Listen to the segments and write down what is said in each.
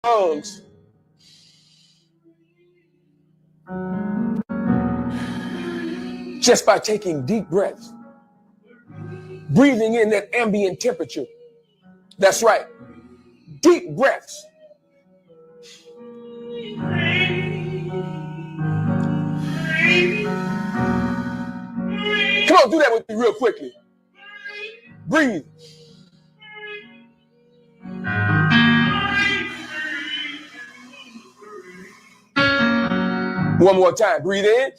lungs just by taking deep breaths, breathing in that ambient temperature. That's right. Deep breaths. Come on, do that with me real quickly. Breathe. One more time. Breathe in.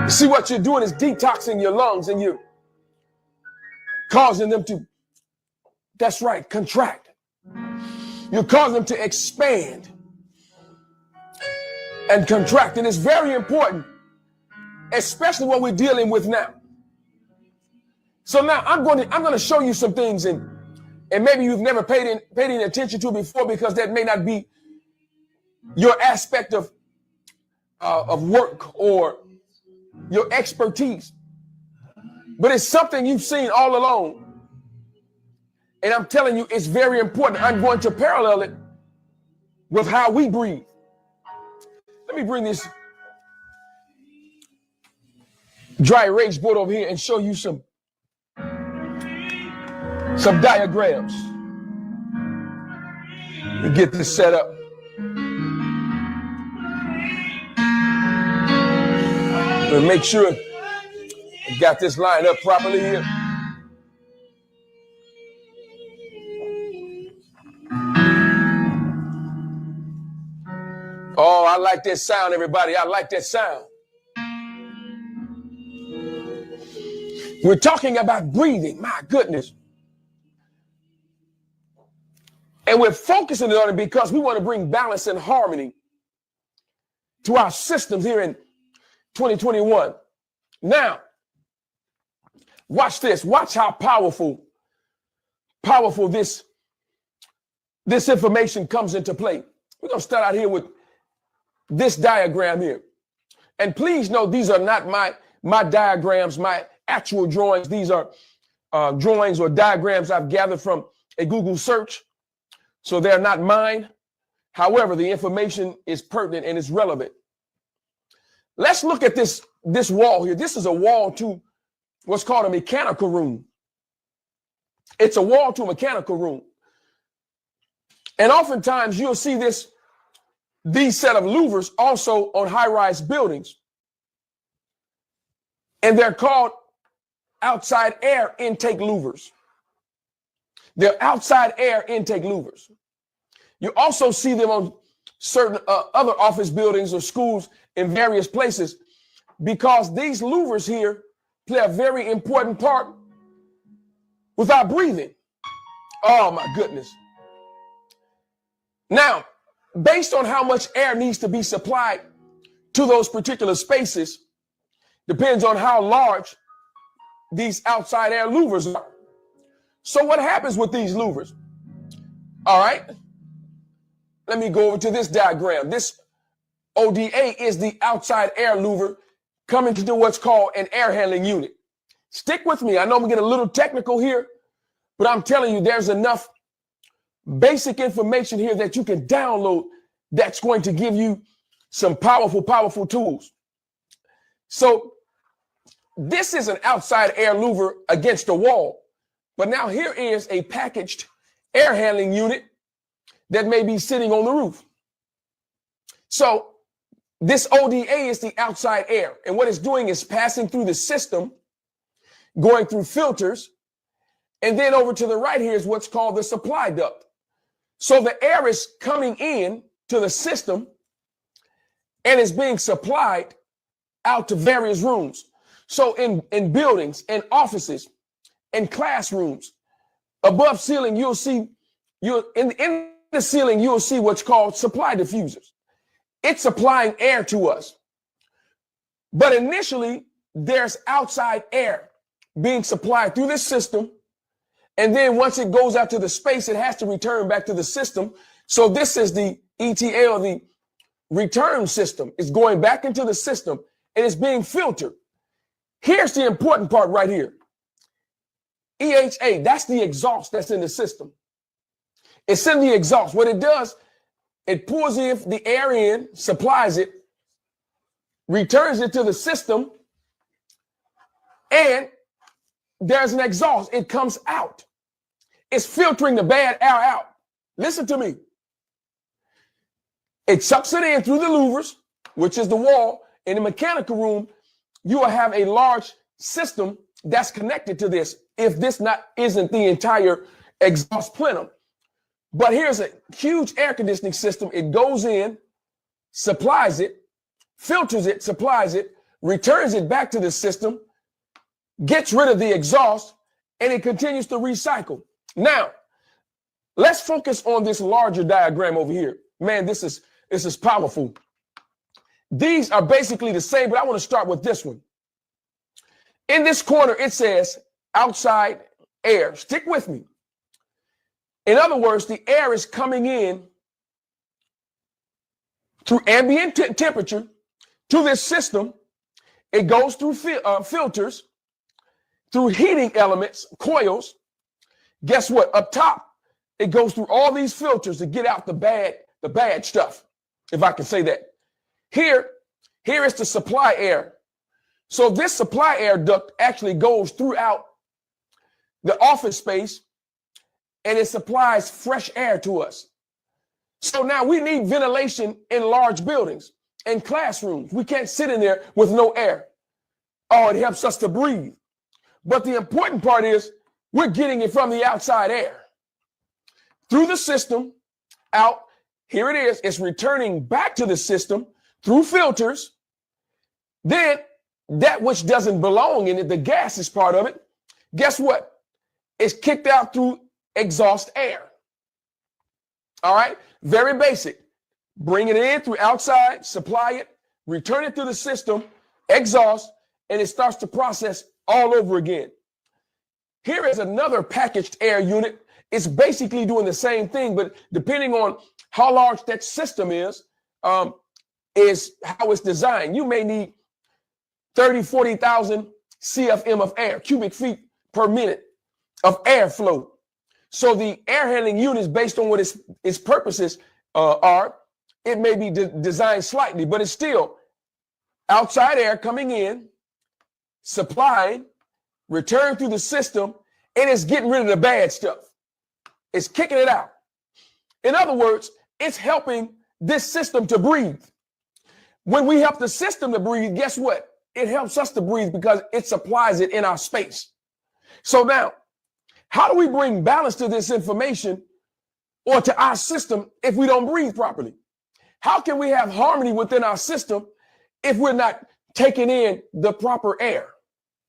See, what you're doing is detoxing your lungs, and you're causing them to, that's right, contract. You're causing them to expand and contract. And it's very important, especially what we're dealing with now. So now I'm going to show you some things, and maybe you've never paid any attention to before, because that may not be your aspect of work or your expertise, but it's something you've seen all along. And I'm telling you, it's very important. I'm going to parallel it with how we breathe. Let me bring this dry erase board over here and show you some diagrams. Let me get this set up. Let me make sure I got this lined up properly here. Oh, I like that sound, everybody. I like that sound. We're talking about breathing. My goodness. And we're focusing on it because we want to bring balance and harmony to our systems here in 2021. Now, watch this. Watch how powerful this information comes into play. We're going to start out here with this diagram here. And please know, these are not my diagrams, my actual drawings. These are drawings or diagrams I've gathered from a Google search. So they're not mine. However, the information is pertinent and is relevant. Let's look at this wall here. This is a wall to what's called a mechanical room. It's a wall to a mechanical room. And oftentimes you'll see these set of louvers also on high-rise buildings. And they're called outside air intake louvers. They're outside air intake louvers. You also see them on certain other office buildings or schools in various places, because these louvers here play a very important part with our breathing. Oh my goodness. Now, based on how much air needs to be supplied to those particular spaces, depends on how large these outside air louvers are. So what happens with these louvers? All right. Let me go over to this diagram. This ODA is the outside air louver coming to do what's called an air handling unit. Stick with me. I know I'm getting a little technical here, but I'm telling you, there's enough basic information here that you can download that's going to give you some powerful tools. So this is an outside air louver against the wall. But now here is a packaged air handling unit that may be sitting on the roof. So this ODA is the outside air. And what it's doing is passing through the system, going through filters. And then over to the right here is what's called the supply duct. So the air is coming in to the system and is being supplied out to various rooms. So in buildings and offices and classrooms, above ceiling, you'll see in the ceiling, you'll see what's called supply diffusers. It's supplying air to us. But initially, there's outside air being supplied through this system. And then once it goes out to the space, it has to return back to the system. So this is the ETA, or the return system. It's going back into the system and it's being filtered. Here's the important part right here. EHA, that's the exhaust that's in the system. It's in the exhaust. What it does, it pulls in the air in, supplies it, returns it to the system, and there's an exhaust. It comes out. It's filtering the bad air out. Listen to me. It sucks it in through the louvers, which is the wall. In the mechanical room, you will have a large system that's connected to this, if this isn't the entire exhaust plenum. But here's a huge air conditioning system. It goes in, supplies it, filters it, supplies it, returns it back to the system, gets rid of the exhaust, and it continues to recycle. Now, let's focus on this larger diagram over here. Man, this is powerful. These are basically the same, but I want to start with this one. In this corner, it says outside air. Stick with me. In other words, the air is coming in through ambient temperature to this system. It goes through filters, through heating elements, coils. Guess what? Up top, it goes through all these filters to get out the bad stuff, if I can say that. Here is the supply air. So this supply air duct actually goes throughout the office space, and it supplies fresh air to us. So now we need ventilation in large buildings and classrooms. We can't sit in there with no air. Oh, it helps us to breathe. But the important part is we're getting it from the outside air. Through the system, out, here it is. It's returning back to the system through filters. Then that which doesn't belong in it, the gas is part of it. Guess what? It's kicked out through exhaust air. All right, very basic. Bring it in through outside, supply it, return it to the system, exhaust, and it starts to process all over again. Here is another packaged air unit. It's basically doing the same thing, but depending on how large that system is how it's designed. You may need 30, 40,000 CFM of air, cubic feet per minute of airflow. So the air handling units, based on what its purposes are, it may be designed slightly, but it's still outside air coming in, supplying, return through the system, and it's getting rid of the bad stuff. It's kicking it out. In other words, it's helping this system to breathe. When we help the system to breathe, guess what? It helps us to breathe because it supplies it in our space. So now, how do we bring balance to this information or to our system if we don't breathe properly? How can we have harmony within our system if we're not taking in the proper air?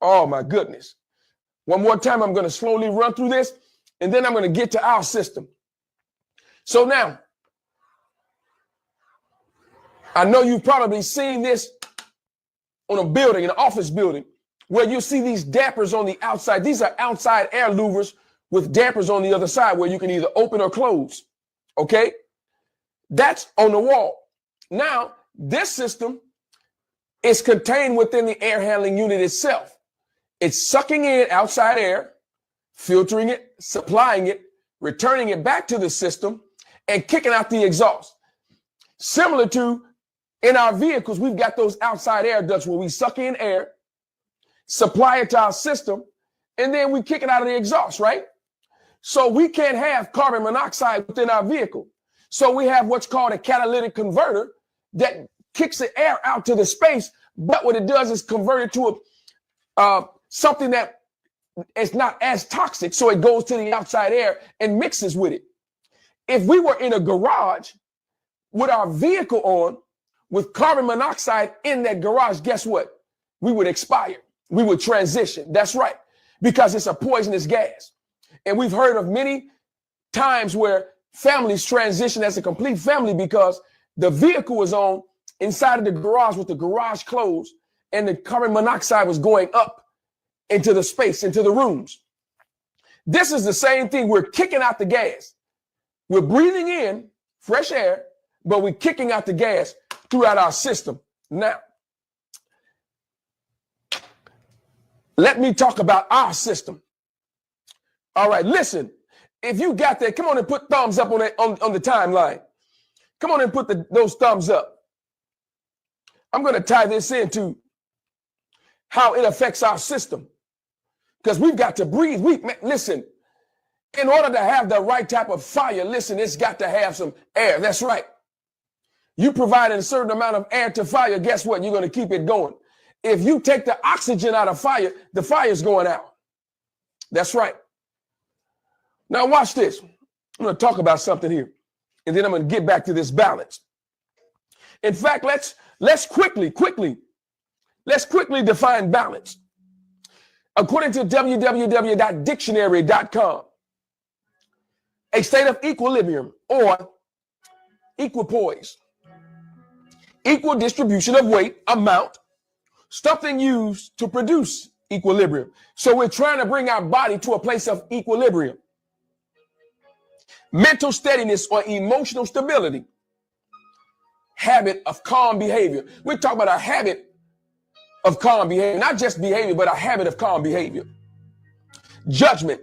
Oh my goodness. One more time, I'm going to slowly run through this, and then I'm going to get to our system. So now, I know you've probably seen this on a building, an office building, where you see these dampers on the outside. These are outside air louvers with dampers on the other side where you can either open or close. Okay? That's on the wall. Now, this system is contained within the air handling unit itself. It's sucking in outside air, filtering it, supplying it, returning it back to the system, and kicking out the exhaust. Similar to in our vehicles, we've got those outside air ducts where we suck in air, supply it to our system, and then we kick it out of the exhaust, right? So we can't have carbon monoxide within our vehicle. So we have what's called a catalytic converter that kicks the air out to the space, but what it does is convert it to something that is not as toxic, so it goes to the outside air and mixes with it. If we were in a garage with our vehicle on, with carbon monoxide in that garage, guess what? We would expire. We would transition. That's right, because it's a poisonous gas. And we've heard of many times where families transition as a complete family because the vehicle was on inside of the garage with the garage closed, and the carbon monoxide was going up into the space, into the rooms. This is the same thing. We're kicking out the gas. We're breathing in fresh air, but we're kicking out the gas throughout our system. Now, Let me talk about our system. All right, listen. If you got that, come on and put thumbs up on that on the timeline. Come on and put those thumbs up. I'm going to tie this into how it affects our system, because we've got to breathe. Listen, in order to have the right type of fire, listen, it's got to have some air. That's right. You provide a certain amount of air to fire, guess what? You're going to keep it going. If you take the oxygen out of fire, the fire's going out. That's right. Now watch this. I'm going to talk about something here, and then I'm going to get back to this balance. In fact, let's quickly define balance. According to www.dictionary.com, a state of equilibrium or equipoise, equal distribution of weight, amount, something used to produce equilibrium. So we're trying to bring our body to a place of equilibrium. Mental steadiness or emotional stability. Habit of calm behavior. We're talking about a habit of calm behavior, not just behavior, but a habit of calm behavior. Judgment,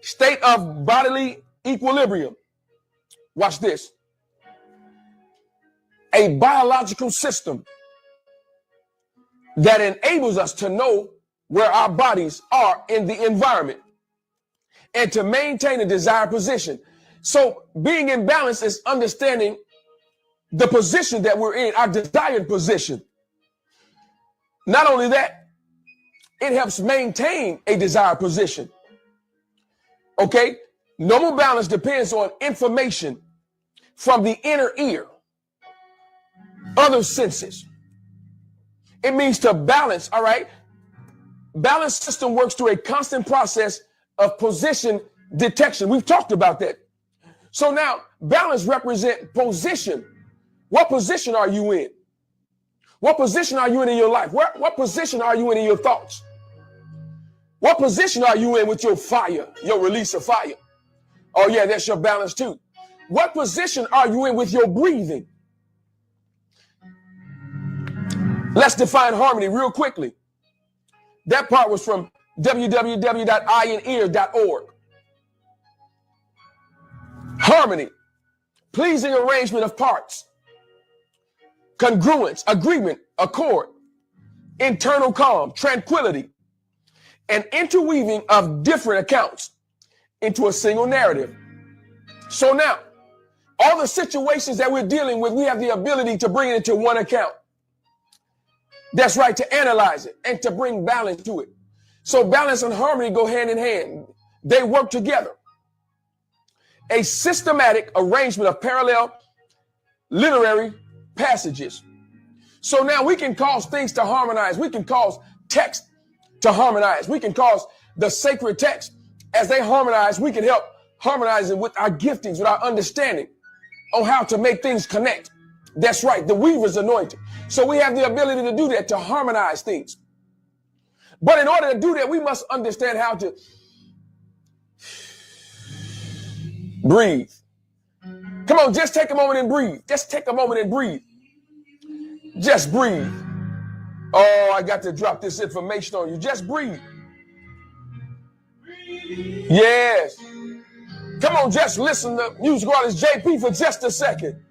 state of bodily equilibrium. Watch this. A biological system that enables us to know where our bodies are in the environment and to maintain a desired position. So being in balance is understanding the position that we're in, our desired position. Not only that, it helps maintain a desired position. Okay? Normal balance depends on information from the inner ear, other senses. It means to balance, all right? Balance system works through a constant process of position detection. We've talked about that. So now balance represents position. What position are you in? What position are you in your life? What position are you in your thoughts? What position are you in with your fire, your release of fire? Oh yeah, that's your balance too. What position are you in with your breathing? Let's define harmony real quickly. That part was from www.eyeandear.org. Harmony, pleasing arrangement of parts. Congruence, agreement, accord, internal calm, tranquility, and interweaving of different accounts into a single narrative. So now, all the situations that we're dealing with, we have the ability to bring it into one account. That's right, to analyze it and to bring balance to it. So balance and harmony go hand in hand. They work together. A systematic arrangement of parallel literary passages. So now we can cause things to harmonize. We can cause text to harmonize. We can cause the sacred text. As they harmonize, we can help harmonize it with our giftings, with our understanding on how to make things connect. That's right, the weaver's anointing. So we have the ability to do that, to harmonize things. But in order to do that, we must understand how to breathe. Come on, just take a moment and breathe. Just take a moment and breathe. Just breathe. Oh, I got to drop this information on you. Just breathe. Yes. Come on, just listen to music artist JP for just a second.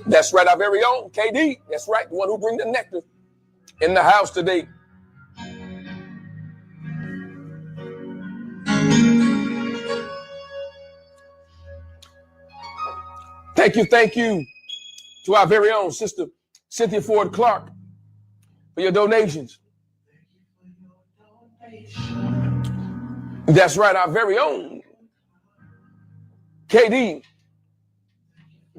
That's right, our very own KD. That's right, the one who brings the nectar in the house today. Thank you to our very own sister Cynthia Ford Clark for your donations. That's right, our very own KD,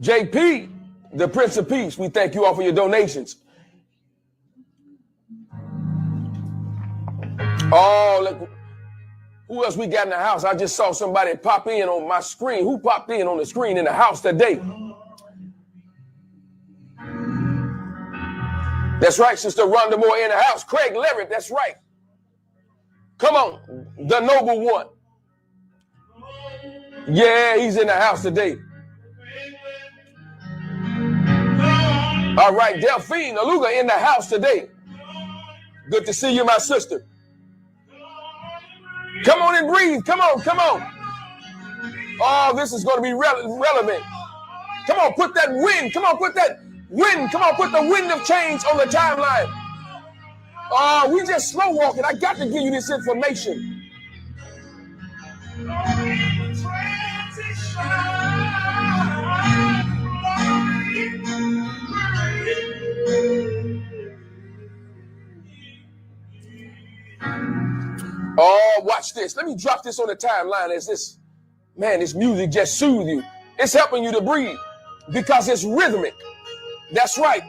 JP, the Prince of Peace. We thank you all for your donations. Oh, look, who else we got in the house? I just saw somebody pop in on my screen. Who popped in on the screen in the house today? That's right, Sister Rhonda Moore in the house. Craig Leverett, that's right. Come on, the noble one. Yeah, he's in the house today. All right, Delphine Aluga in the house today. Good to see you, my sister. Come on and breathe. Come on, come on. Oh, this is going to be relevant. Come on, put that wind. Come on, put that wind. Come on, put the wind of change on the timeline. Oh, we just slow walking. I got to give you this information. Oh, watch this. Let me drop this on the timeline as this music just soothes you. It's helping you to breathe because it's rhythmic. That's right.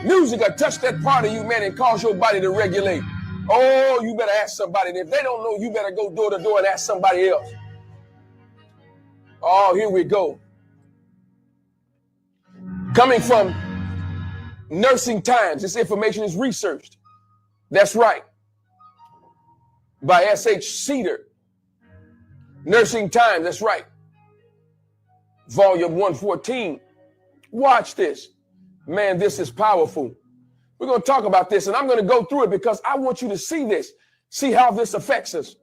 Music will touch that part of you, man, and cause your body to regulate. Oh, you better ask somebody. And if they don't know, you better go door to door and ask somebody else. Oh, here we go. Coming from Nursing Times, this information is researched. That's right. By S.H. Cedar. Nursing Times, that's right. Volume 114. Watch this. Man, this is powerful. We're going to talk about this, and I'm going to go through it because I want you to see this, see how this affects us.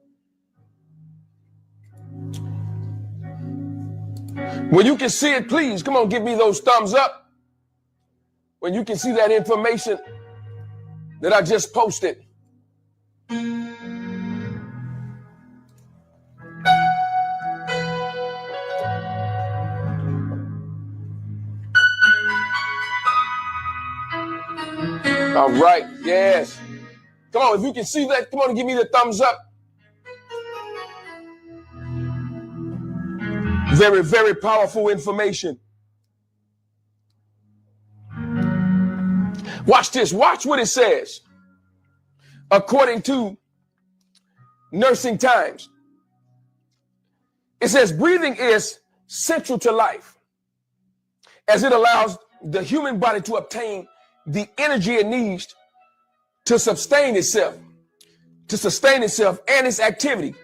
When you can see it, please, come on, give me those thumbs up. When you can see that information that I just posted. All right, yes. Come on, if you can see that, come on and give me the thumbs up. Very, very powerful information. Watch this. Watch what it says. According to Nursing Times, it says breathing is central to life as it allows the human body to obtain the energy it needs to sustain itself and its activity.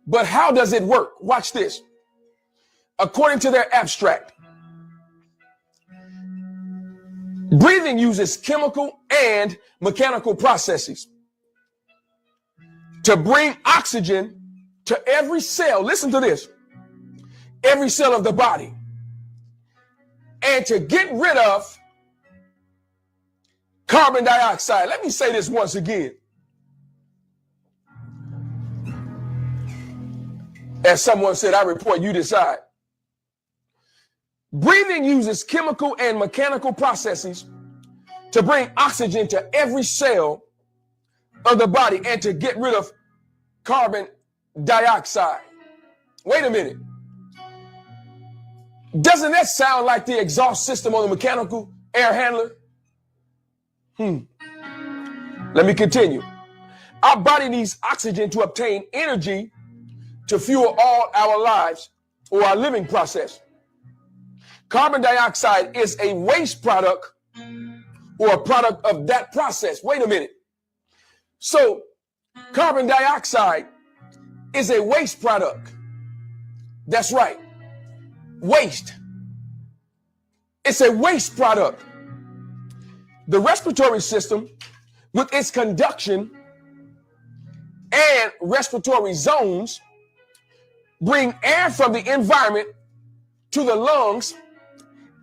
But how does it work? Watch this. According to their abstract, breathing uses chemical and mechanical processes to bring oxygen to every cell. Listen to this. Every cell of the body. And to get rid of carbon dioxide. Let me say this once again. As someone said, I report, you decide. Breathing uses chemical and mechanical processes to bring oxygen to every cell of the body and to get rid of carbon dioxide. Wait a minute. Doesn't that sound like the exhaust system on the mechanical air handler? Let me continue. Our body needs oxygen to obtain energy to fuel all our lives or our living process. Carbon dioxide is a waste product or a product of that process. Wait a minute. So carbon dioxide is a waste product. That's right. Waste. It's a waste product. The respiratory system, with its conduction and respiratory zones, bring air from the environment to the lungs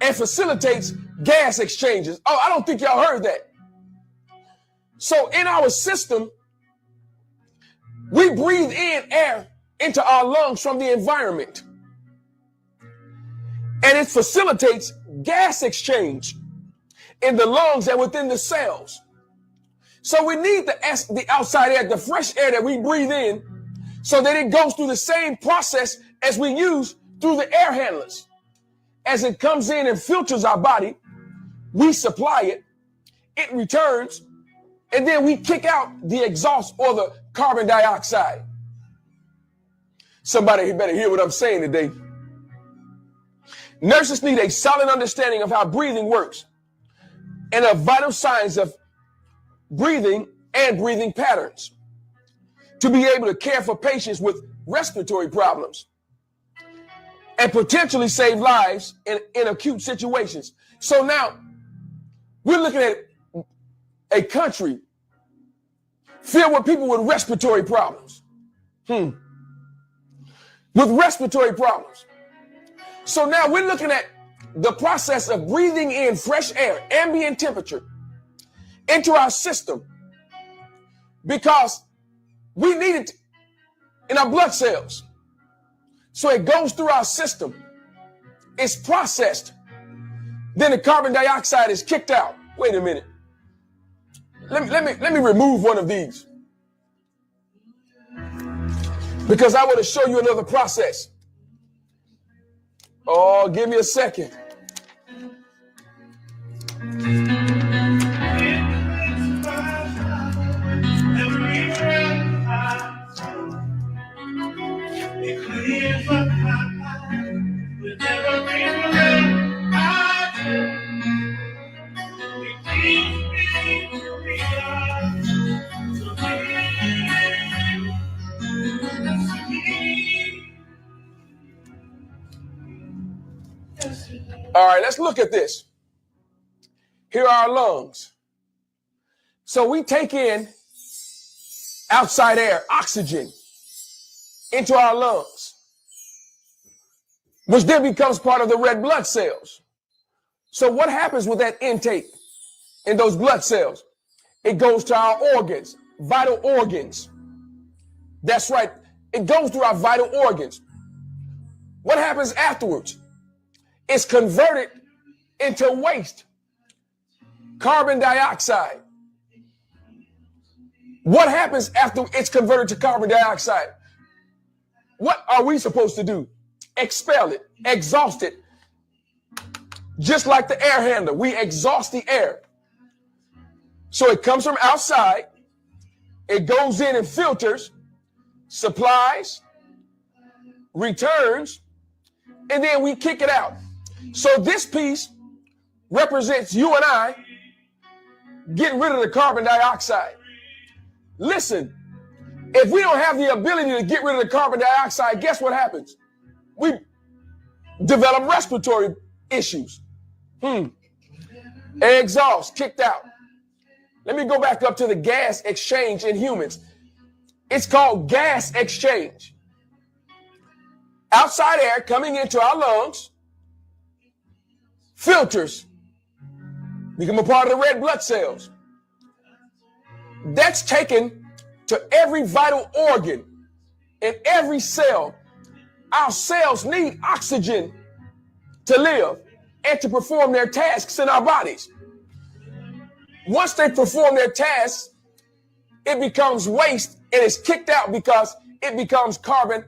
and facilitates gas exchanges. Oh, I don't think y'all heard that. So in our system, we breathe in air into our lungs from the environment. And it facilitates gas exchange in the lungs and within the cells. So we need the outside air, the fresh air that we breathe in, so that it goes through the same process as we use through the air handlers. As it comes in and filters our body, we supply it, it returns, and then we kick out the exhaust or the carbon dioxide. Somebody better hear what I'm saying today. Nurses need a solid understanding of how breathing works and of vital signs of breathing and breathing patterns to be able to care for patients with respiratory problems and potentially save lives in acute situations. So now we're looking at a country filled with people with respiratory problems. With respiratory problems. So now we're looking at the process of breathing in fresh air, ambient temperature, into our system because we need it in our blood cells. So it goes through our system. It's processed. Then the carbon dioxide is kicked out. Wait a minute. Let me remove one of these because I want to show you another process. Oh, give me a second. All right, let's look at this. Here are our lungs. So we take in outside air, oxygen, into our lungs, which then becomes part of the red blood cells. So what happens with that intake in those blood cells? It goes to our organs, vital organs. That's right. It goes through our vital organs. What happens afterwards? It's converted into waste, carbon dioxide. What happens after it's converted to carbon dioxide? What are we supposed to do? Expel it, exhaust it. Just like the air handler, we exhaust the air. So it comes from outside, it goes in and filters, supplies, returns, and then we kick it out. So this piece represents you and I getting rid of the carbon dioxide. Listen, if we don't have the ability to get rid of the carbon dioxide, guess what happens? We develop respiratory issues. Exhaust kicked out. Let me go back up to the gas exchange in humans. It's called gas exchange. Outside air coming into our lungs, filters, become a part of the red blood cells. That's taken to every vital organ in every cell. Our cells need oxygen to live and to perform their tasks in our bodies. Once they perform their tasks, it becomes waste and it's kicked out because it becomes carbon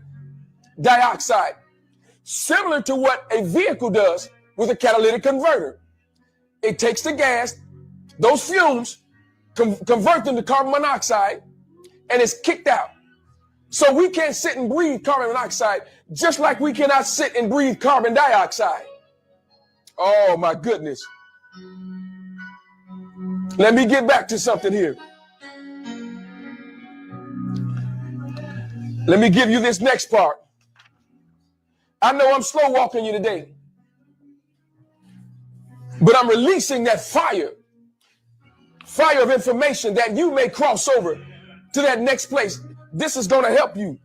dioxide. Similar to what a vehicle does with a catalytic converter. It takes the gas, those fumes, convert them to carbon monoxide, and it's kicked out. So we can't sit and breathe carbon monoxide just like we cannot sit and breathe carbon dioxide. Oh my goodness. Let me get back to something here. Let me give you this next part. I know I'm slow walking you today, but I'm releasing that fire of information that you may cross over to that next place. This is going to help you.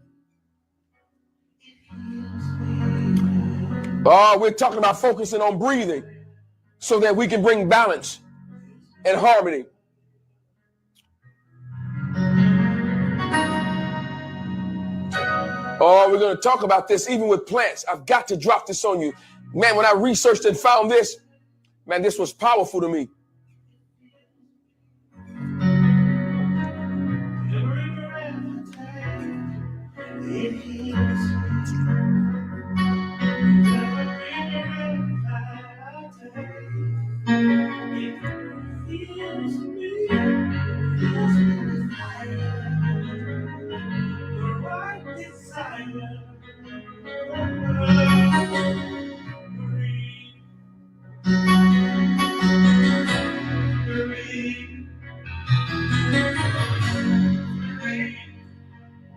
Oh, we're talking about focusing on breathing so that we can bring balance and harmony. Oh, we're going to talk about this even with plants. I've got to drop this on you. Man, when I researched and found this, man, this was powerful to me.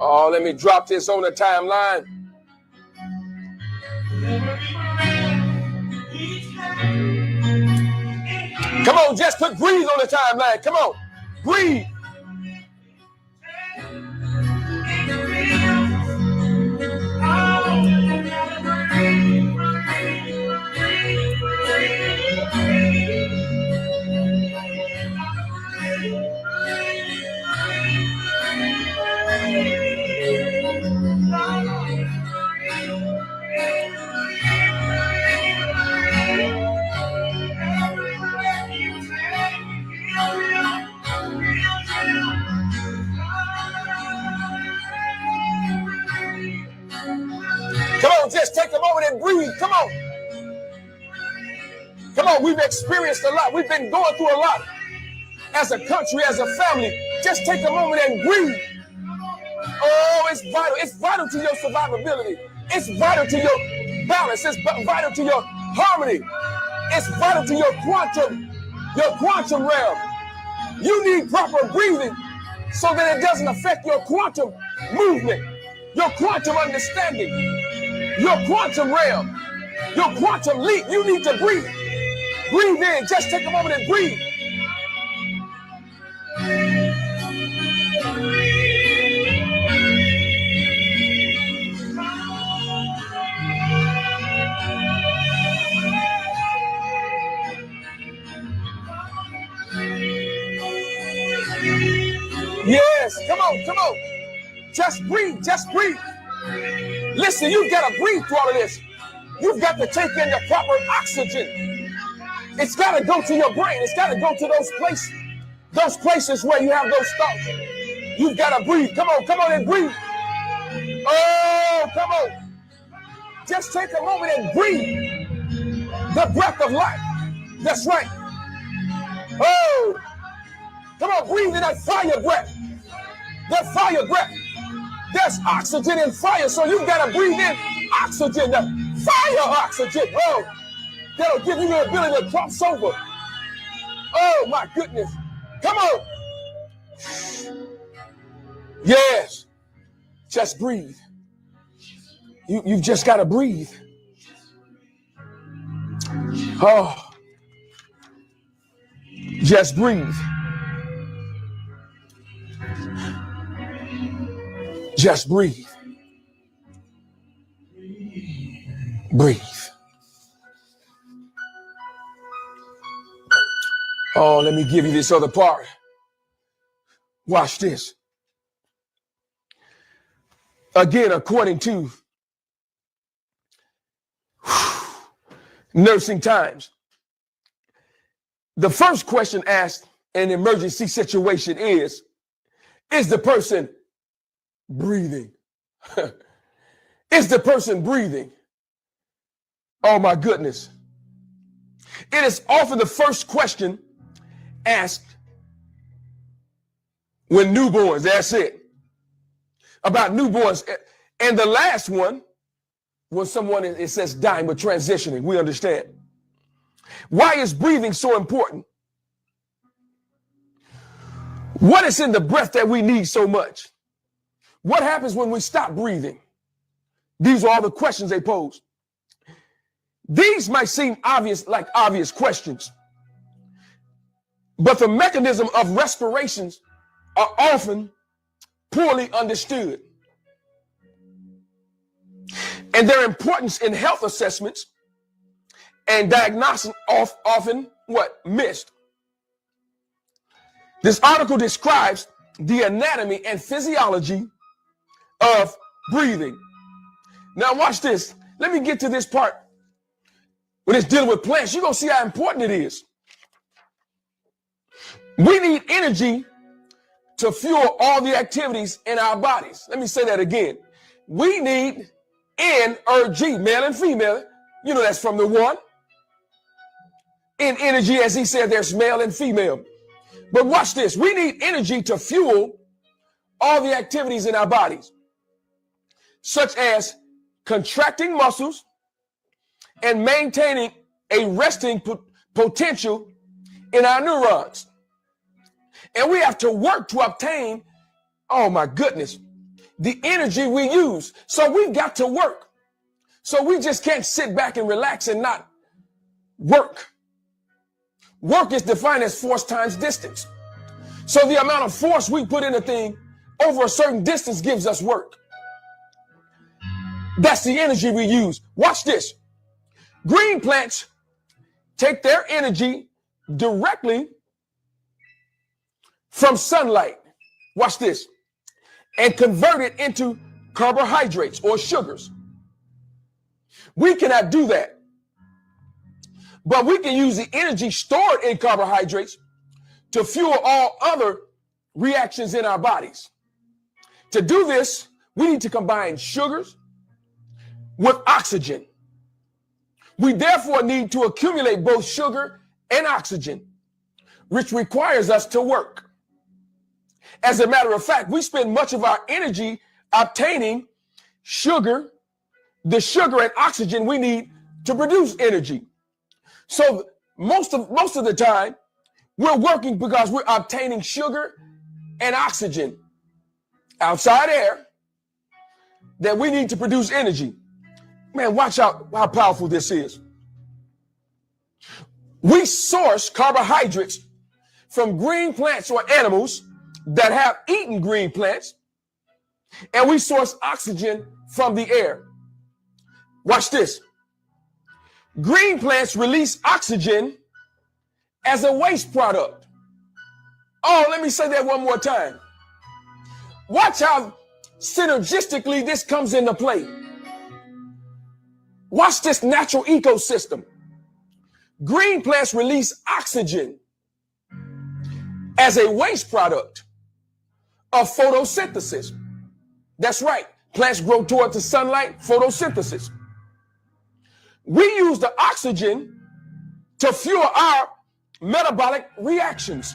Oh, let me drop this on the timeline. Come on, just put breathe on the timeline. Come on, breathe. Come on, just take a moment and breathe. Come on. Come on, we've experienced a lot. We've been going through a lot as a country, as a family. Just take a moment and breathe. Oh, it's vital. It's vital to your survivability. It's vital to your balance. It's vital to your harmony. It's vital to your quantum realm. You need proper breathing so that it doesn't affect your quantum movement, your quantum understanding, your quantum realm, your quantum leap. You need to breathe. Breathe in. Just take a moment and breathe. Yes, come on, come on. Just breathe, just breathe. Listen, you've got to breathe through all of this. You've got to take in the proper oxygen. It's got to go to your brain. It's got to go to those places where you have those thoughts. You've got to breathe. Come on and breathe. Oh, come on. Just take a moment and breathe the breath of life. That's right. Oh, come on, breathe in that fire breath. That fire breath. There's oxygen in fire, so you've got to breathe in oxygen, the fire oxygen. Oh, that'll give you the ability to cross over. Oh, my goodness. Come on. Yes. Just breathe. You've just got to breathe. Oh. Just breathe. Just breathe. Breathe. Oh, let me give you this other part. Watch this. Again, according to Nursing Times, the first question asked in an emergency situation is the person breathing? Is the person breathing? Oh my goodness. It is often the first question asked when newborns, that's it. About newborns. And the last one, when someone, it says dying but transitioning, we understand. Why is breathing so important? What is in the breath that we need so much? What happens when we stop breathing? These are all the questions they pose. These might seem obvious, like obvious questions, but the mechanism of respirations are often poorly understood. And their importance in health assessments and diagnosis often missed. This article describes the anatomy and physiology of breathing. Now watch this. Let me get to this part. When it's dealing with plants, you're going to see how important it is. We need energy to fuel all the activities in our bodies. Let me say that again. We need energy, male and female. You know, that's from the one. In energy, as he said, there's male and female. But watch this. We need energy to fuel all the activities in our bodies. such as contracting muscles and maintaining a resting potential in our neurons. And we have to work to obtain, oh my goodness, the energy we use. So we've got to work. So we just can't sit back and relax and not work. Work is defined as force times distance. So the amount of force we put in a thing over a certain distance gives us work. That's the energy we use. Watch this. Green plants take their energy directly from sunlight. Watch this. And convert it into carbohydrates or sugars. We cannot do that. But we can use the energy stored in carbohydrates to fuel all other reactions in our bodies. To do this, we need to combine sugars with oxygen. We therefore need to accumulate both sugar and oxygen, which requires us to work. As a matter of fact, we spend much of our energy obtaining sugar, the sugar and oxygen we need to produce energy. So most of the time, we're working because we're obtaining sugar and oxygen, outside air, that we need to produce energy. Man, watch out how powerful this is. We source carbohydrates from green plants or animals that have eaten green plants, and we source oxygen from the air. Watch this. Green plants release oxygen as a waste product. Oh, let me say that one more time. Watch how synergistically this comes into play. Watch this natural ecosystem. Green plants release oxygen as a waste product of photosynthesis. That's right. Plants grow toward the sunlight, photosynthesis. We use the oxygen to fuel our metabolic reactions,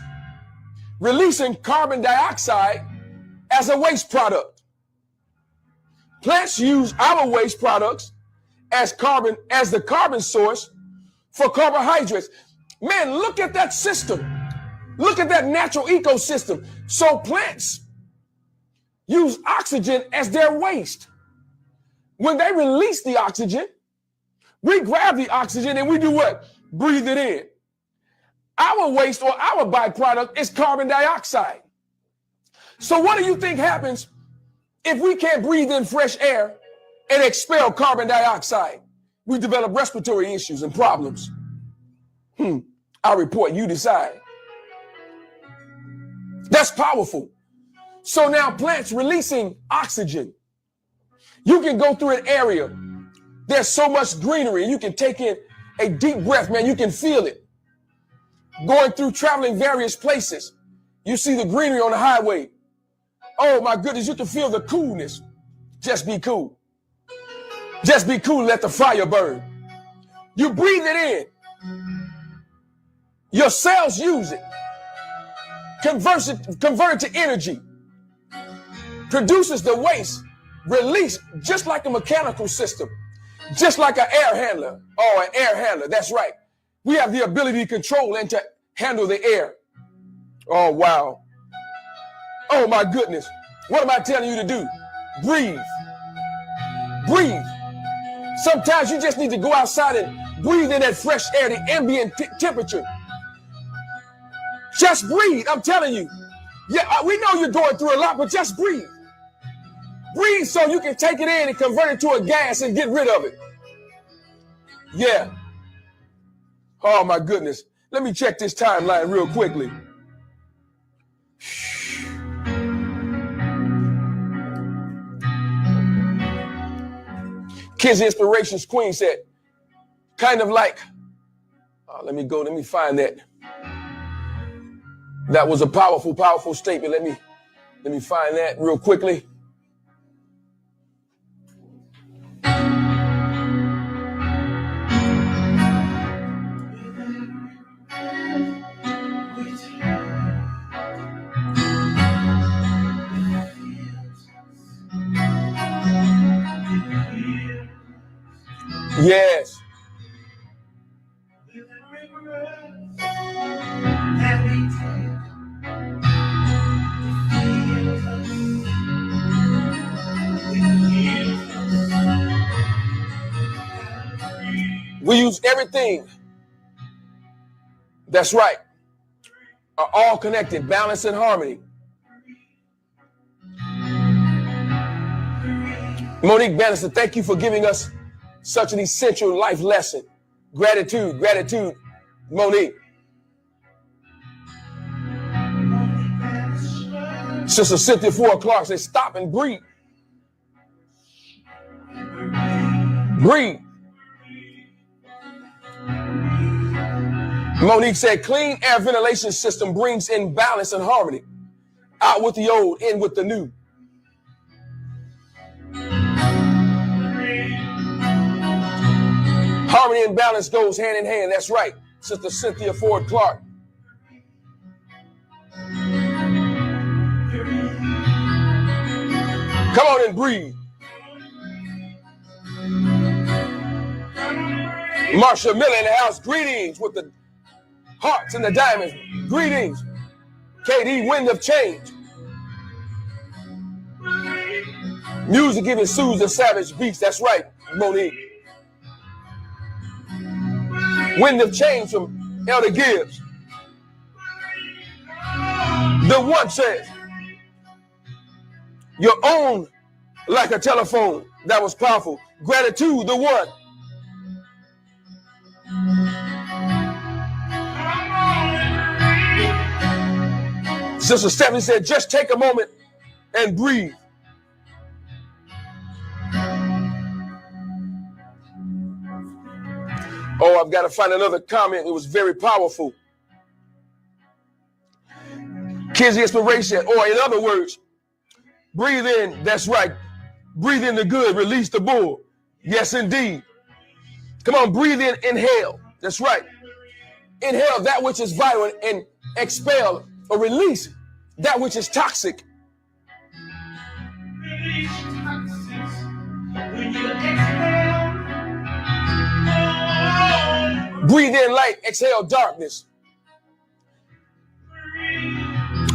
releasing carbon dioxide as a waste product. Plants use our waste products as the carbon source for carbohydrates. Man, look at that system. Look at that natural ecosystem. So plants use oxygen as their waste. When they release the oxygen, we grab the oxygen and we do what? Breathe it in. Our waste or our byproduct is carbon dioxide. So what do you think happens if we can't breathe in fresh air and expel carbon dioxide? We develop respiratory issues and problems. I'll report, you decide. That's powerful. So now plants releasing oxygen. You can go through an area. There's so much greenery. You can take in a deep breath, man. You can feel it. Going through, traveling various places. You see the greenery on the highway. Oh my goodness, you can feel the coolness. Just be cool. Just be cool, let the fire burn. You breathe it in. Your cells use it. Convert it to energy. Produces the waste, release, just like a mechanical system. Just like an air handler. Oh, an air handler, that's right. We have the ability to control and to handle the air. Oh, wow. Oh, my goodness. What am I telling you to do? Breathe. Breathe. Sometimes you just need to go outside and breathe in that fresh air, the ambient temperature. Just breathe, I'm telling you. Yeah, we know you're going through a lot, but just breathe. Breathe so you can take it in and convert it to a gas and get rid of it. Yeah. Oh, my goodness. Let me check this timeline real quickly. Kids Inspirations Queen said, kind of like, let me find that. That was a powerful, powerful statement. Let me find that real quickly. Yes. We use everything. That's right. Are all connected, balance and harmony. Monique Bannister, thank you for giving us such an essential life lesson. Gratitude, gratitude, Monique. Sister Cynthia Ford Clark said, stop and breathe. Breathe. Monique said, clean air ventilation system brings in balance and harmony. Out with the old, in with the new. Harmony and balance goes hand in hand. That's right, Sister Cynthia Ford Clark. Come on and breathe. Marsha Miller in the house. Greetings with the hearts and the diamonds. Greetings. KD, Wind of Change. Music giving Susan Savage beats. That's right, Monique. Wind of Change from Elder Gibbs. The one says, your own like a telephone. That was powerful. Gratitude, the one. Sister Stephanie said, just take a moment and breathe. Oh, I've got to find another comment. It was very powerful. Kids Inspiration, or in other words, breathe in. That's right. Breathe in the good, release the bull. Yes, indeed. Come on, breathe in, inhale. That's right. Inhale that which is vital and expel or release that which is toxic. Release toxics when you exhale. Breathe in light, exhale darkness.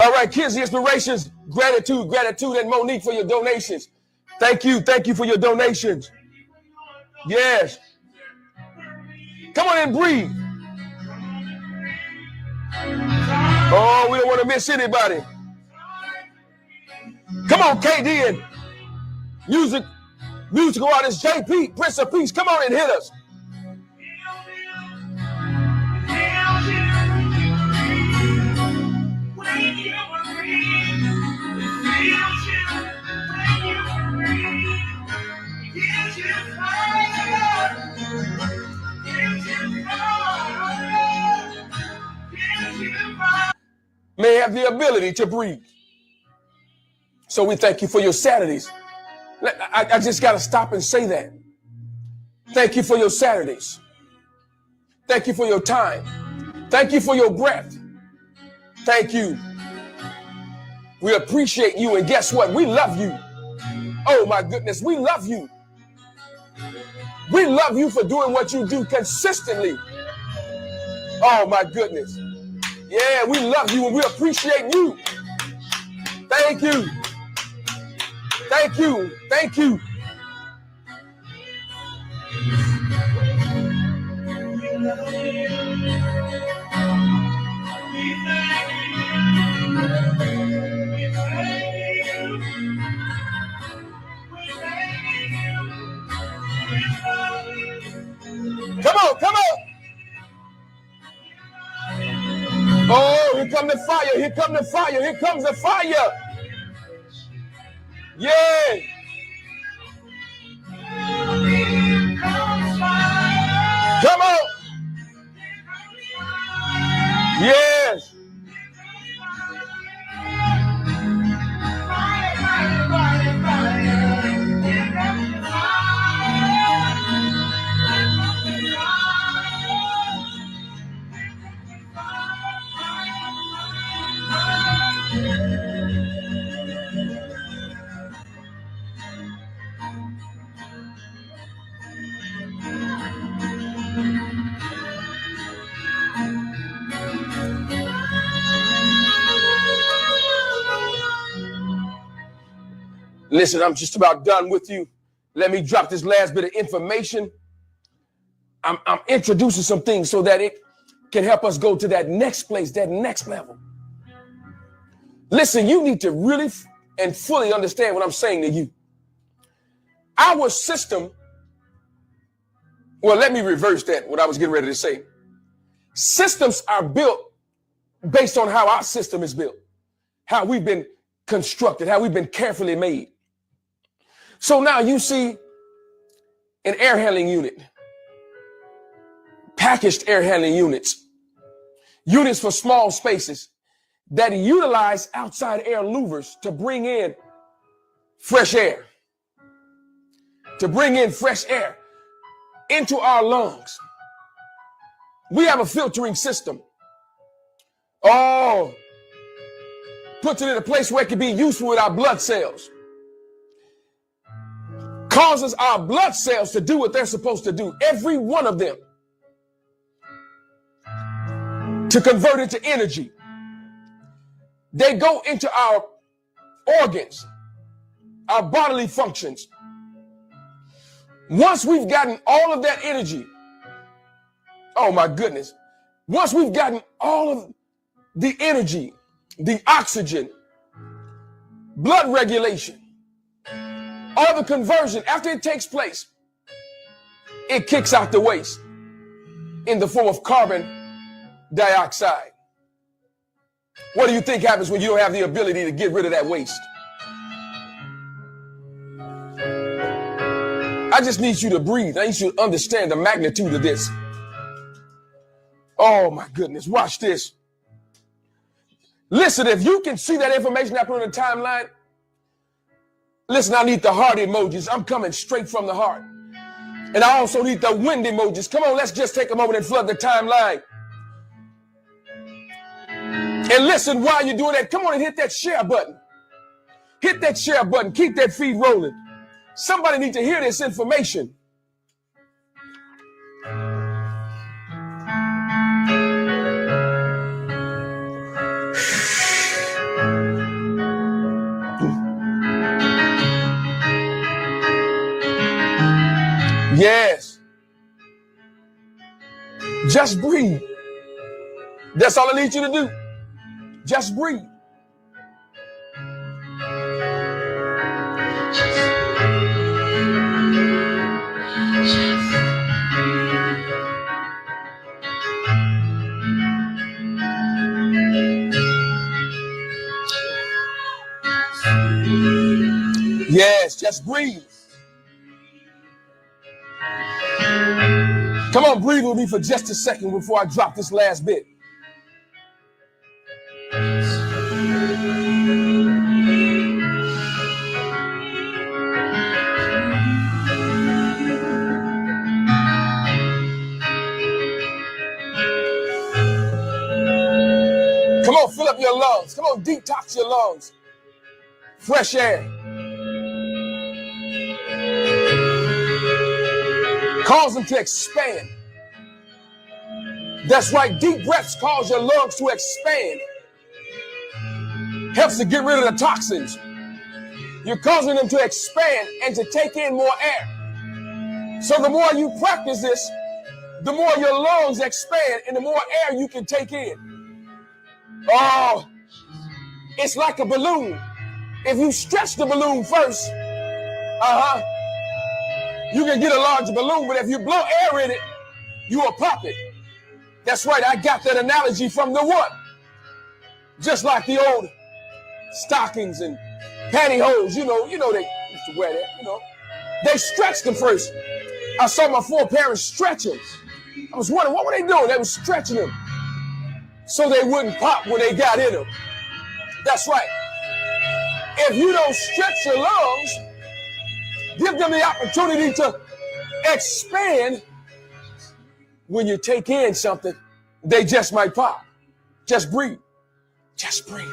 All right, kids, the inspirations, gratitude, gratitude, and Monique for your donations. Thank you for your donations. Yes. Come on and breathe. Oh, we don't want to miss anybody. Come on, KD and musical artist JP, Prince of Peace. Come on and hit us. May have the ability to breathe. So we thank you for your Saturdays. I just got to stop and say that. Thank you for your Saturdays. Thank you for your time. Thank you for your breath. Thank you. We appreciate you. And guess what? We love you. Oh, my goodness. We love you. We love you for doing what you do consistently. Oh, my goodness. Yeah, we love you and we appreciate you. Thank you. Thank you. Thank you. Come on, come on. Oh, here comes the fire. Here comes the fire. Here comes the fire. Yeah. Come on. Yes. Listen, I'm just about done with you. Let me drop this last bit of information. I'm introducing some things so that it can help us go to that next place, that next level. Listen, you need to really and fully understand what I'm saying to you. Our system, well, let me reverse that, what I was getting ready to say. Systems are built based on how our system is built, how we've been constructed, how we've been carefully made. So now you see an air handling unit, packaged air handling units for small spaces that utilize outside air louvers to bring in fresh air, into our lungs. We have a filtering system. Oh, puts it in a place where it can be useful with our blood cells. Causes our blood cells to do what they're supposed to do, every one of them, to convert into energy. They go into our organs, our bodily functions. Once we've gotten all of that energy, oh my goodness, once we've gotten all of the energy, the oxygen, blood regulation, all the conversion, after it takes place, it kicks out the waste in the form of carbon dioxide. What do you think happens when you don't have the ability to get rid of that waste? I just need you to breathe. I need you to understand the magnitude of this. Oh my goodness, watch this. Listen, if you can see that information I put on the timeline, listen, I need the heart emojis. I'm coming straight from the heart. And I also need the wind emojis. Come on, let's just take a moment and flood the timeline. And listen, while you're doing that, come on and hit that share button. Hit that share button. Keep that feed rolling. Somebody needs to hear this information. Yes. Just breathe. That's all I need you to do. Just breathe. Yes, just breathe. Come on, breathe with me for just a second before I drop this last bit. Come on, fill up your lungs. Come on, detox your lungs. Fresh air. Cause them to expand. That's right, deep breaths cause your lungs to expand. Helps to get rid of the toxins. You're causing them to expand and to take in more air. So the more you practice this, the more your lungs expand and the more air you can take in. Oh, it's like a balloon. If you stretch the balloon first, you can get a large balloon, but if you blow air in it, you will pop it. That's right, I got that analogy from the what? Just like the old stockings and pantyhose, you know they used to wear that, They stretched them first. I saw my foreparents stretch them. I was wondering, what were they doing? They were stretching them so they wouldn't pop when they got in them. That's right. If you don't stretch your lungs, give them the opportunity to expand. When you take in something, they just might pop. Just breathe. Just breathe.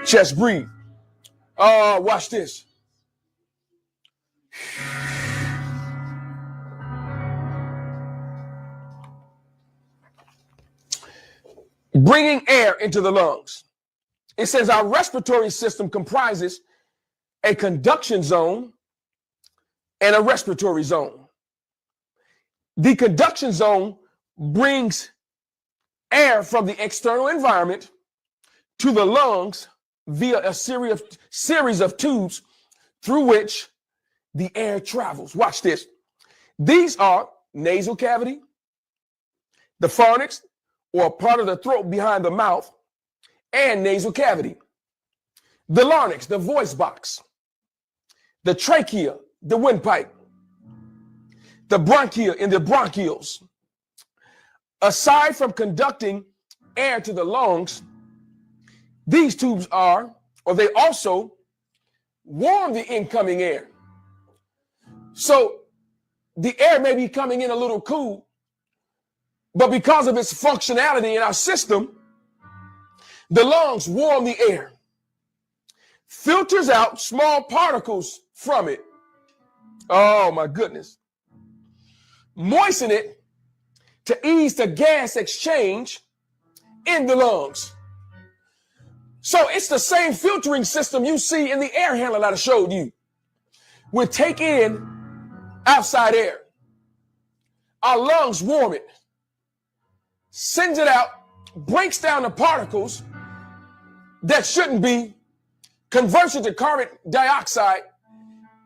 Just breathe. Oh, watch this. Bringing air into the lungs. It says our respiratory system comprises a conduction zone, and a respiratory zone. The conduction zone brings air from the external environment to the lungs via a series of tubes through which the air travels. Watch this. These are nasal cavity, the pharynx, or part of the throat behind the mouth, and nasal cavity. The larynx, the voice box. The trachea, the windpipe. The bronchia in the bronchioles. Aside from conducting air to the lungs, these tubes they also warm the incoming air. So the air may be coming in a little cool, but because of its functionality in our system, the lungs warm the air, filters out small particles from it. Oh my goodness. Moisten it to ease the gas exchange in the lungs. So it's the same filtering system you see in the air handler that I showed you. We take in outside air. Our lungs warm it, sends it out, breaks down the particles that shouldn't be, converts it to carbon dioxide,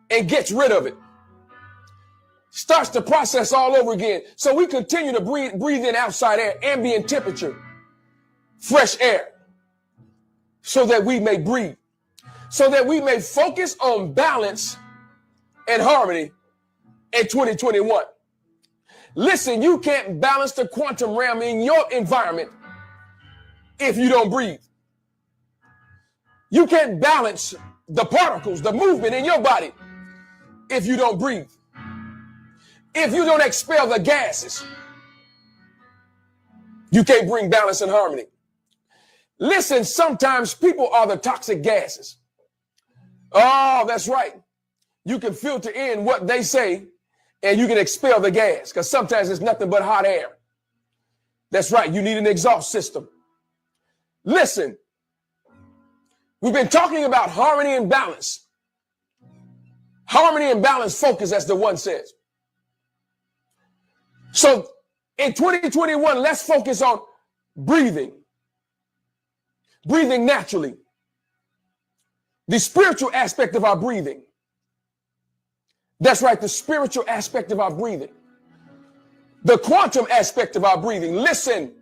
and gets rid of it. Starts the process all over again. So we continue to breathe in outside air, ambient temperature, fresh air, so that we may breathe, so that we may focus on balance and harmony in 2021. Listen, you can't balance the quantum realm in your environment if you don't breathe. You can't balance the particles, the movement in your body if you don't breathe. If you don't expel the gases, you can't bring balance and harmony. Listen, sometimes people are the toxic gases. Oh, that's right. You can filter in what they say and you can expel the gas, because sometimes it's nothing but hot air. That's right. You need an exhaust system. Listen, we've been talking about harmony and balance. Harmony and balance focus, as the one says. So in 2021, let's focus on breathing. Breathing naturally. The spiritual aspect of our breathing. That's right, the spiritual aspect of our breathing. The quantum aspect of our breathing. Listen.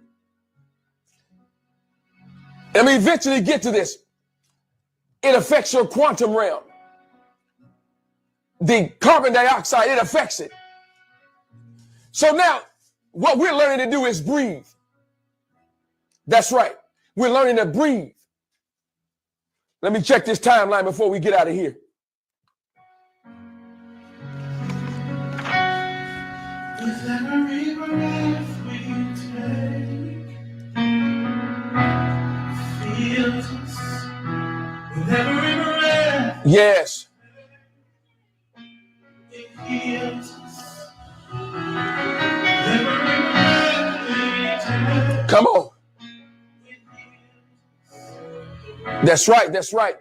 Let me eventually get to this. It affects your quantum realm. The carbon dioxide, it affects it. So now, what we're learning to do is breathe. That's right. We're learning to breathe. Let me check this timeline before we get out of here. With every breath we take, feels us. With every breath, yes, it heals us. With every breath we take, come on. That's right. That's right.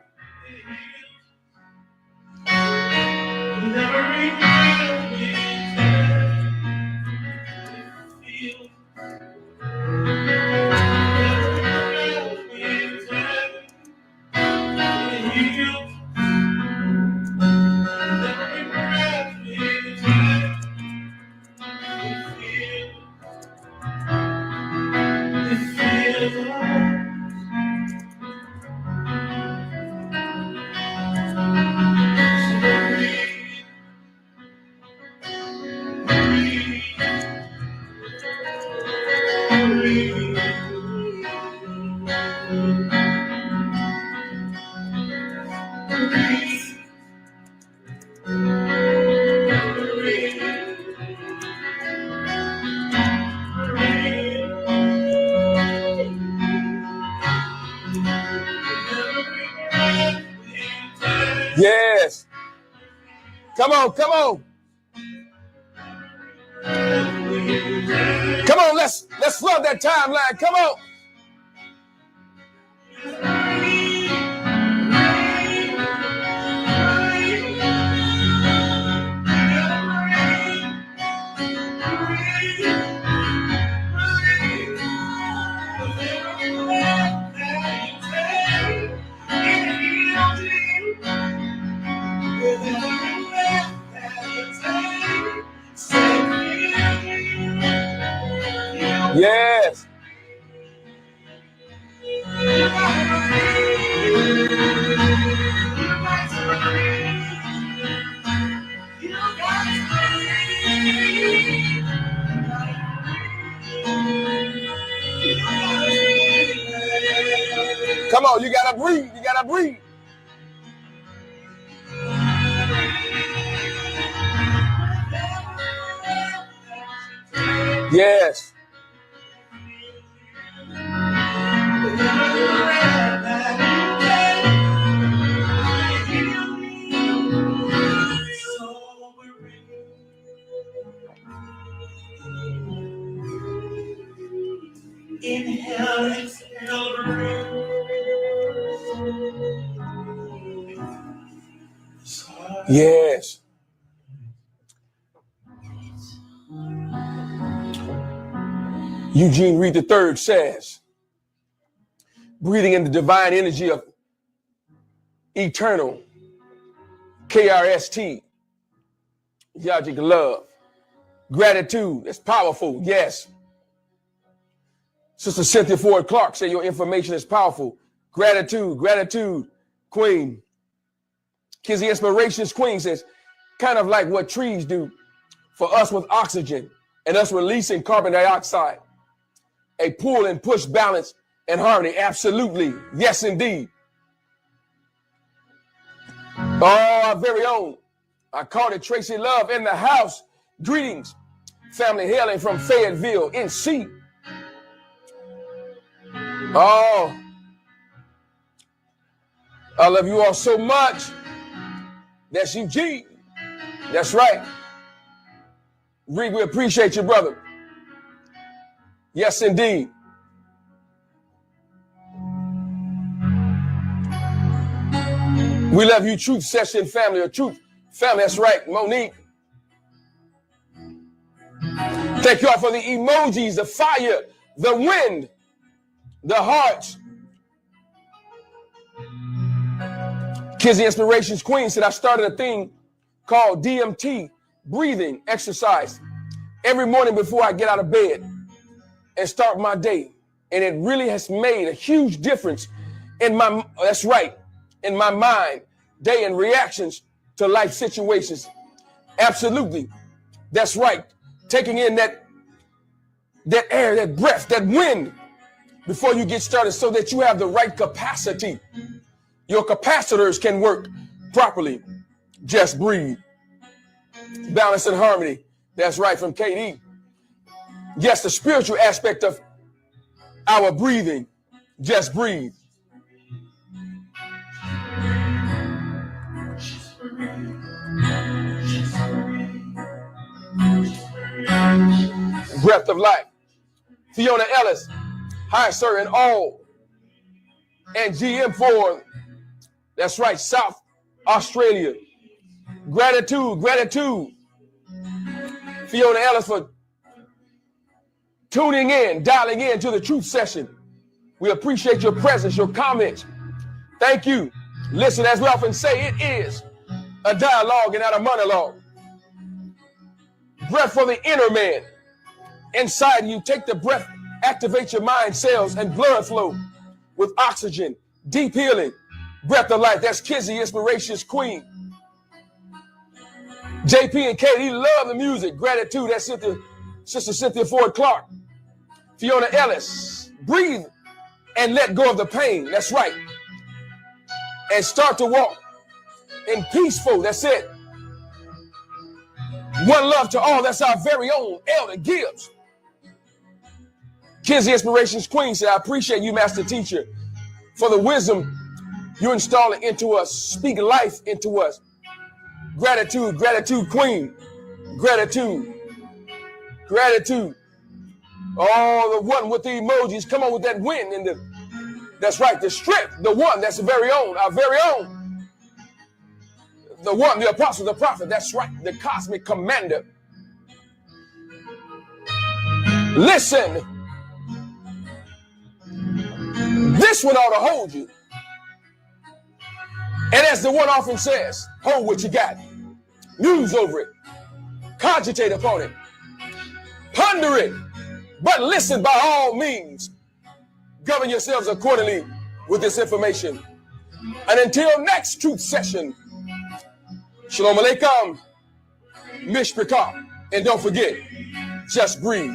with every breath we take, feels us. Yes. Come on, come on. Come on, let's flood that timeline. Come on. Yes. Come on, you gotta breathe. You gotta breathe. Yes. Inhale, exhale, breathe. Yes. Eugene Reed III says, breathing in the divine energy of eternal KRST, Yajic love, gratitude. It's powerful. Yes. Sister Cynthia Ford Clark said your information is powerful. Gratitude, gratitude, Queen. Kizzy Inspirations Queen says, kind of like what trees do for us with oxygen and us releasing carbon dioxide. A pull and push balance and harmony. Absolutely. Yes, indeed. Oh, our very own. I called it Tracy Love in the house. Greetings. Family hailing from Fayetteville, NC. Oh, I love you all so much. That's Eugene. That's right. Reed, we appreciate you, brother. Yes, indeed. We love you, Truth Session family, or Truth family. That's right, Monique. Thank you all for the emojis, the fire, the wind, the hearts. Kizzy Inspirations Queen said, I started a thing called DMT, breathing exercise, every morning before I get out of bed and start my day. And it really has made a huge difference in my, that's right, in my mind, day and reactions to life situations. Absolutely. That's right. Taking in that air, that breath, that wind before you get started so that you have the right capacity. Your capacitors can work properly. Just breathe. Balance and harmony. That's right, from KD. Yes, the spiritual aspect of our breathing. Just breathe. Breath of life. Fiona Ellis. Hi, sir, and all. And GM Ford. That's right, South Australia. Gratitude, gratitude. Fiona Ellis for tuning in, dialing in to the Truth Session. We appreciate your presence, your comments. Thank you. Listen, as we often say, it is a dialogue and not a monologue. Breath for the inner man. Inside you, take the breath, activate your mind cells and blood flow with oxygen, deep healing, breath of life. That's Kizzy Inspirations Queen. JP and Katie love the music. Gratitude. That's Sister Cynthia Ford Clark. Fiona Ellis. Breathe and let go of the pain. That's right. And start to walk in peaceful. That's it. One love to all. That's our very own Elder Gibbs. Kizzy Inspirations Queen said, I appreciate you, Master Teacher, for the wisdom you're installing into us. Speak life into us. Gratitude, gratitude, Queen. Gratitude, gratitude. Oh, the one with the emojis. Come on with that win and that's right, the strength, the one that's the very own, our very own. The one, the apostle, the prophet. That's right, the cosmic commander. Listen. This one ought to hold you. And as the one often says, hold what you got. Muse over it. Cogitate upon it. Ponder it. But listen, by all means, govern yourselves accordingly with this information. And until next truth session, Shalom Aleichem, Mishpachah. And don't forget, just breathe.